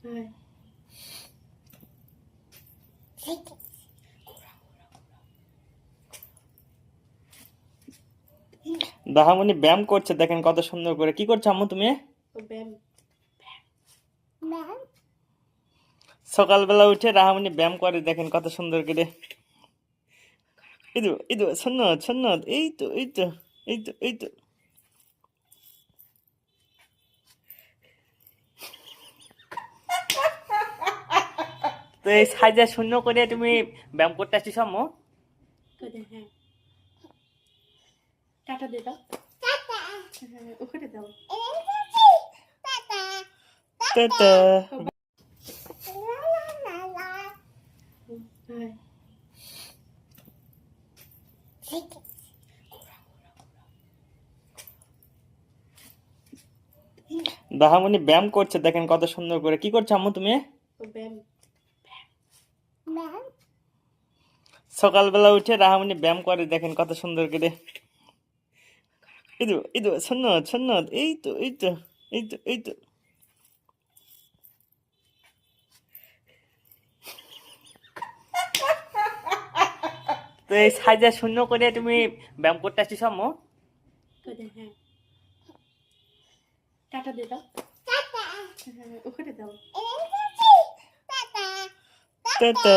হ্যাঁ। দাহামণি ব্যায়াম করছে, দেখেন কত সুন্দর করে। কি করছো আম্মু তুমি? ও ব্যায়াম। সকালবেলা উঠে রাহামণি ব্যায়াম করে, দেখেন কত সুন্দর করে। ইদু ইদু সন্ন্যত সন্ন্যত, এই তো এই তো এই তো এই তো। তো এই সাইজে শূন্য করে তুমি ব্যায়াম করতে আসছিস আম্মু? কোথায়? হ্যাঁ, টাটা দিয়ে দাও। হ্যাঁ, ওখানে দাও। টাটা। হ্যাঁ। দাহামণি ব্যায়াম করছে, দেখেন কত সুন্দর করে। কি করছো আম্মু তুমি? ও ব্যায়াম। সকালবেলা উঠে রাহামণি ব্যায়াম করে, দেখেন কত সুন্দর করে। ইদু ইদু সন্ন্যত সন্ন্যত, এই তো এই তো এই তো এই তো। তো এই সাইজে শূন্য করে তুমি ব্যায়াম করতে আসছিস আম্মু? কোথায়? হ্যাঁ, টাটা দিয়ে দাও। হ্যাঁ, ওখানে দাও। টাটা।